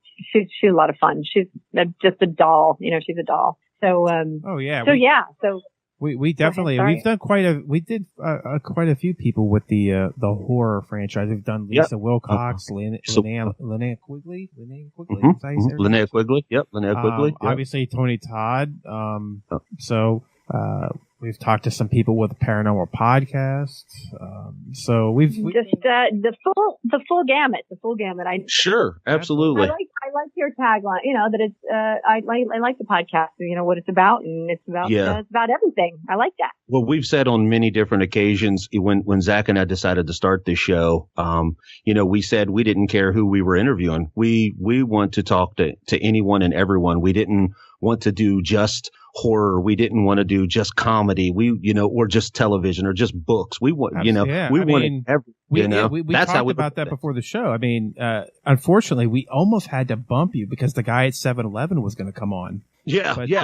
lot of fun. She's just a doll. She's a doll. So So we definitely we've done quite a few people with the horror franchise. We've done Lisa Wilcox, Linnea Quigley. Linnea Quigley. Yep, Linnea Quigley. Yep. Obviously Tony Todd. We've talked to some people with a paranormal podcast. So we've just the full gamut. Sure, absolutely. I like your tagline. That it's I like the podcast. What it's about, and it's about everything. I like that. Well, we've said on many different occasions when Zach and I decided to start this show, we said we didn't care who we were interviewing. We want to talk to anyone and everyone. We didn't want to do just horror. We didn't want to do just comedy. Or just television or just books. We want, we wanted everything. We talked about that before the show. I mean, unfortunately, we almost had to bump you because the guy at 7-Eleven was going to come on. Yeah, but, we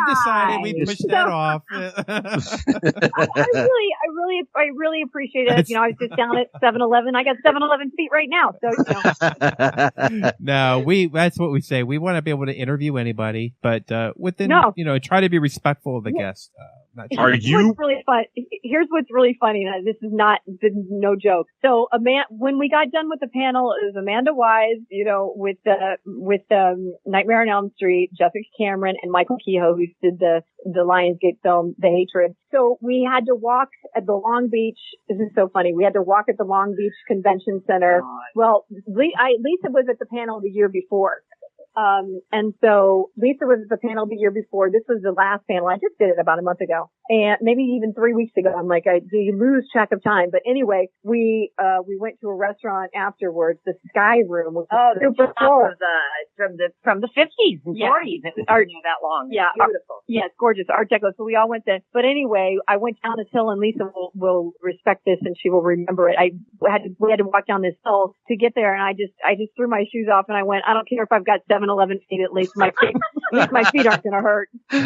decided we pushed that off. I really appreciate it. I was just down at 7-Eleven. I got 7-Eleven feet right now. So no, that's what we say. We want to be able to interview anybody, but within try to be respectful of the guest. Are you? Here's what's really funny. This is no joke. So when we got done with the panel, it was Amanda Wise, with Nightmare on Elm Street, Jessica Cameron, and Michael Kehoe, who did the Lionsgate film, The Hatred. So we had to walk at the Long Beach. This is so funny. We had to walk at the Long Beach Convention Center. Well, Lisa was at the panel the year before. And so Lisa was at the panel the year before. This was the last panel. I just did it about a month ago, and maybe even 3 weeks ago. I'm like, do you lose track of time? But anyway, we went to a restaurant afterwards, the Sky Room, which was super cool. From the 50s and 40s. It was that long. Yeah. Beautiful. It's gorgeous. Art Deco. So we all went there. But anyway, I went down this hill, and Lisa will respect this and she will remember it. We had to walk down this hill to get there, and I just threw my shoes off and I went, I don't care if I've got 7-Eleven feet, at least my feet aren't going to hurt. So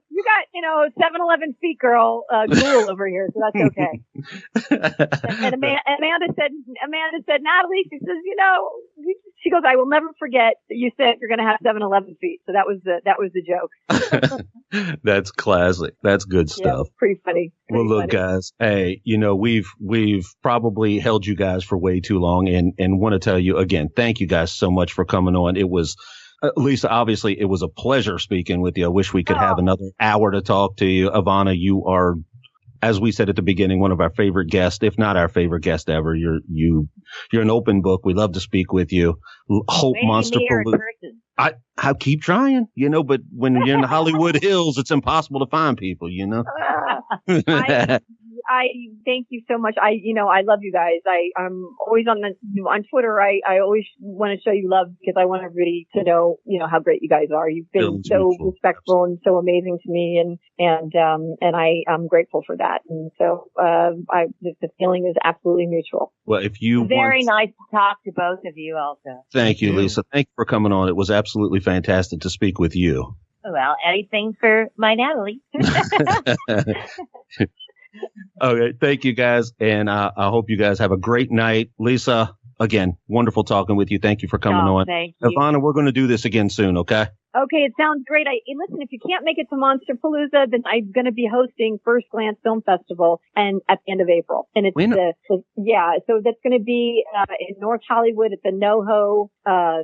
you got, 7-Eleven feet girl, ghoul over here. So that's okay. And Amanda said, Natalie, she says, she goes, I will never forget that you said you're going to have 7-Eleven feet. So that was the joke. That's classic. That's good stuff. Yeah, pretty funny. Look, guys, hey, we've probably held you guys for way too long, and want to tell you again, thank you guys so much for coming on. It was, Lisa, obviously it was a pleasure speaking with you. I wish we could have another hour to talk to you. Ivonna, you are, as we said at the beginning, one of our favorite guests, if not our favorite guest ever. You're an open book. We love to speak with you. Hope Monsterpalooza. I keep trying, but when you're in the Hollywood Hills, it's impossible to find people, I thank you so much. I love you guys. I'm always on Twitter. I always want to show you love because I want everybody to know, how great you guys are. You've been so respectful and so amazing to me, and I'm grateful for that. And so, the feeling is absolutely mutual. Well, if you very nice to talk to both of you also. Thank you, Lisa. Thank you for coming on. It was absolutely fantastic to speak with you. Well, anything for my Natalie. Okay, thank you guys, and I hope you guys have a great night. Lisa, again, wonderful talking with you. Thank you for coming on. Thank you. Ivonna, we're going to do this again soon, okay? Okay, it sounds great. Listen, if you can't make it to Monsterpalooza, then I'm going to be hosting First Glance Film Festival and at the end of April. And it's so that's going to be in North Hollywood at the NoHo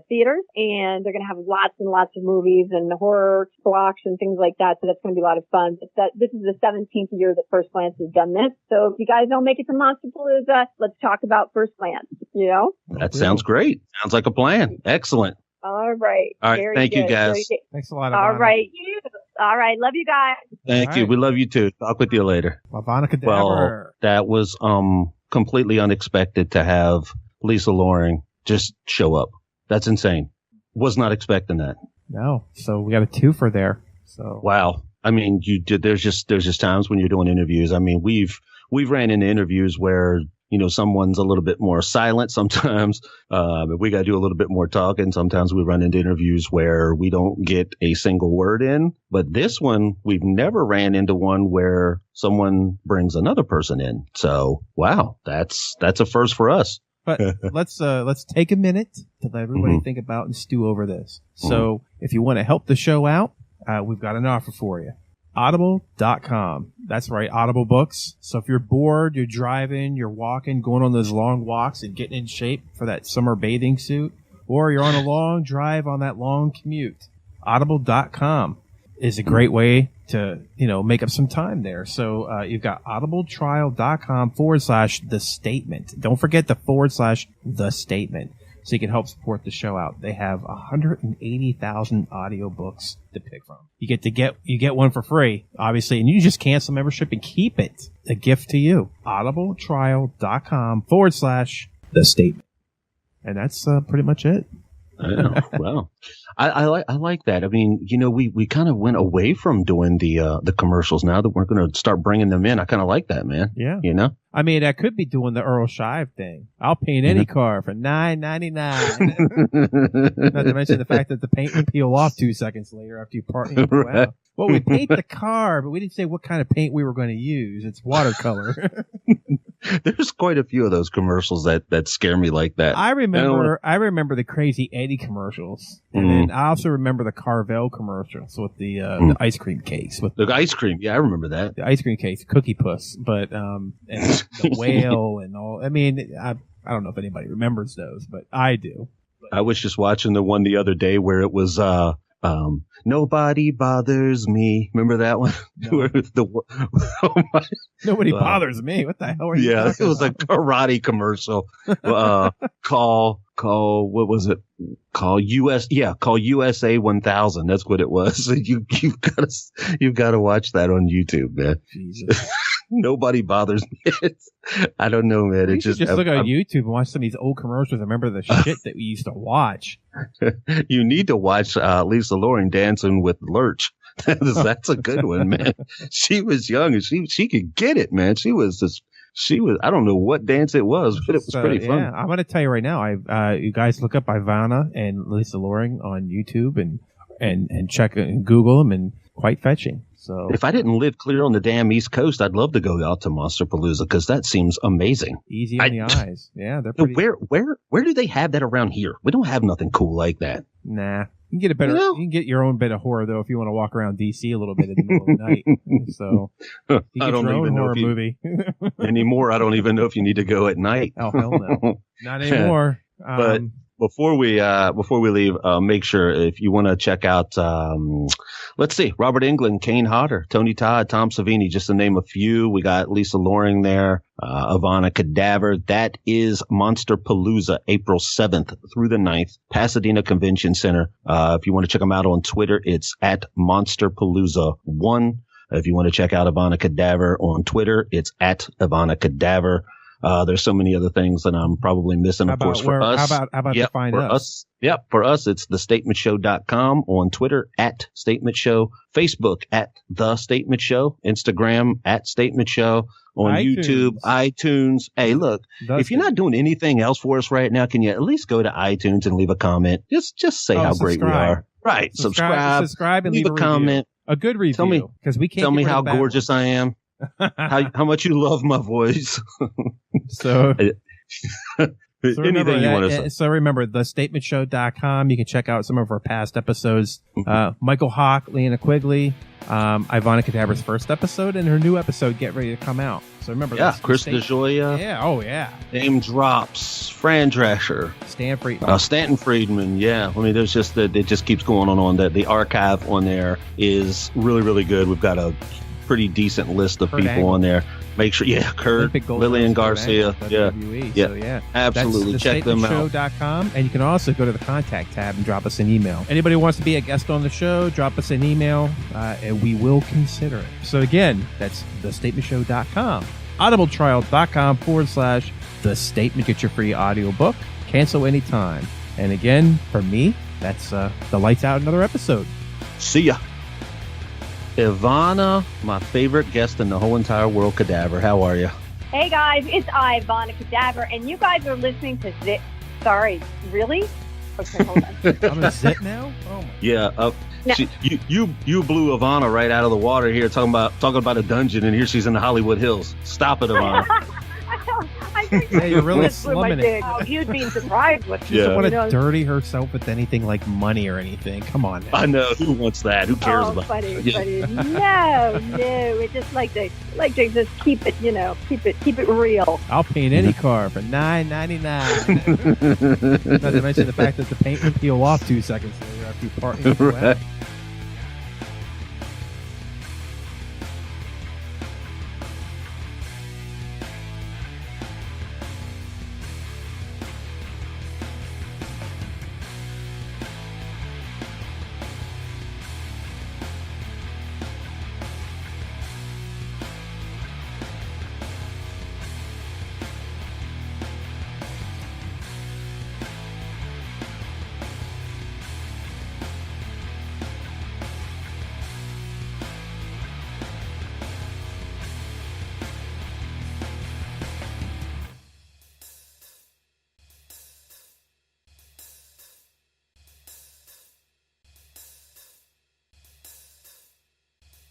theaters, and they're going to have lots and lots of movies and horror blocks and things like that. So that's going to be a lot of fun. This is the 17th year that First Glance has done this. So if you guys don't make it to Monsterpalooza, let's talk about First Glance. You know, that sounds great. Sounds like a plan. Excellent. All right. All right. Very thank good. you, guys. Thanks a lot. All right. All right. Love you guys. Thank you. We love you too. Talk with you later. Ivonna Cadaver. Well, that was completely unexpected to have Lisa Loring just show up. That's insane. Was not expecting that. No. So we got a twofer there. So wow. I mean, there's just times when you're doing interviews. I mean, we've ran into interviews where, you know, someone's a little bit more silent sometimes. We got to do a little bit more talking. Sometimes we run into interviews where we don't get a single word in. But this one, we've never ran into one where someone brings another person in. So, wow, that's a first for us. But let's take a minute to let everybody think about and stew over this. So if you want to help the show out, we've got an offer for you. Audible.com. That's right, Audible books. So if you're bored, you're driving, you're walking, going on those long walks and getting in shape for that summer bathing suit, or you're on a long drive on that long commute, Audible.com is a great way to, you know, make up some time there. So you've got audibletrial.com/the statement. Don't forget the /the statement. So you can help support the show out. They have 180,000 audiobooks to pick from. You get one for free, obviously, and you just cancel membership and keep it. A gift to you. audibletrial.com/the statement. And that's pretty much it. Yeah, wow. I like that. I mean, you know, we kind of went away from doing the commercials. Now that we're going to start bringing them in, I kind of like that, man. Yeah. You know, I mean, I could be doing the Earl Shive thing. I'll paint any car for $9.99. Not to mention the fact that the paint would peel off 2 seconds later after you part. Right. Well, we paint the car, but we didn't say what kind of paint we were going to use. It's watercolor. There's quite a few of those commercials that scare me like that. I remember the Crazy Eddie commercials, and then I also remember the Carvel commercials with the ice cream cakes. With the ice cream, yeah, I remember that. The ice cream cakes, Cookie Puss, but and the whale and all. I mean, I don't know if anybody remembers those, but I do. I was just watching the one the other day where it was Nobody Bothers Me. Remember that one? No. Nobody bothers me. What the hell are you talking about? It was a karate commercial. Call what was it? Call USA 1000. That's what it was. You've got to watch that on YouTube, man. Jesus. Nobody bothers me. I don't know, man. You should just look on YouTube and watch some of these old commercials and remember the shit that we used to watch. You need to watch Lisa Loring dancing with Lurch. That's a good one, man. She was young and she could get it, man. She was I don't know what dance it was, but it was pretty fun. Yeah, I'm going to tell you right now. You guys look up Ivonna and Lisa Loring on YouTube and check and Google them, and quite fetching. So if I didn't live clear on the damn East Coast, I'd love to go out to Monsterpalooza because that seems amazing. Easy on the eyes. Yeah, they're pretty. Where do they have that around here? We don't have nothing cool like that. Nah. You can get you can get your own bit of horror though if you want to walk around DC a little bit in the middle of the night. So you get your own horror movie anymore. I don't even know if you need to go at night. Oh hell no, not anymore. But before we leave, make sure if you want to check out, let's see, Robert Englund, Kane Hodder, Tony Todd, Tom Savini, just to name a few. We got Lisa Loring there, Ivonna Cadaver. That is Monsterpalooza, April 7th through the 9th, Pasadena Convention Center. If you want to check them out on Twitter, it's at Monsterpalooza1. If you want to check out Ivonna Cadaver on Twitter, it's at Ivonna Cadaver. There's so many other things that I'm probably missing. Of course, for us. How about to find us? Yep. For us, it's thestatementshow.com, on Twitter at Statement Show, Facebook at The Statement Show, Instagram at Statement Show, on YouTube, iTunes. Hey, look, if you're not doing anything else for us right now, can you at least go to iTunes and leave a comment? Just say how great we are. Right. Subscribe and leave a comment. A good review. Because we can't tell me how bad gorgeous I am. how much you love my voice. So anything you want to say. So remember, thestatementshow.com. You can check out some of our past episodes. Michael Hawk, Leanna Quigley, Ivonna Cadaver's first episode, and her new episode get ready to come out. So remember, Chris DeGioia. Yeah, oh yeah. Name drops. Fran Drescher. Stanton Friedman. Yeah, I mean, there's just it just keeps going on. That the archive on there is really, really good. We've got a pretty decent list of people on there. Make sure, Kurt, Lillian Garcia, absolutely. Check them out. Thestatementshow.com, and you can also go to the contact tab and drop us an email. Anybody who wants to be a guest on the show, drop us an email, and we will consider it. So again, that's thestatementshow.com. audibletrial.com/The Statement. Get your free audiobook. Cancel anytime. And again, for me, that's the lights out another episode. See ya. Ivonna, my favorite guest in the whole entire world, Cadaver. How are you? Hey guys, it's Ivonna Cadaver, and you guys are listening to Zit. Sorry, really? Okay, hold on. I'm a Zit now? Oh my. Yeah. You blew Ivonna right out of the water here, talking about a dungeon, and here she's in the Hollywood Hills. Stop it, Ivonna. Yeah, you're really slumming it. Oh, you'd be surprised what she doesn't want to dirty herself with anything like money or anything. Come on now. I know. Who wants that? Who cares about buddy. No. We just like to just keep it, keep it real. I'll paint any car for $9.99. Not to mention the fact that the paint would peel off 2 seconds later after you part. Right.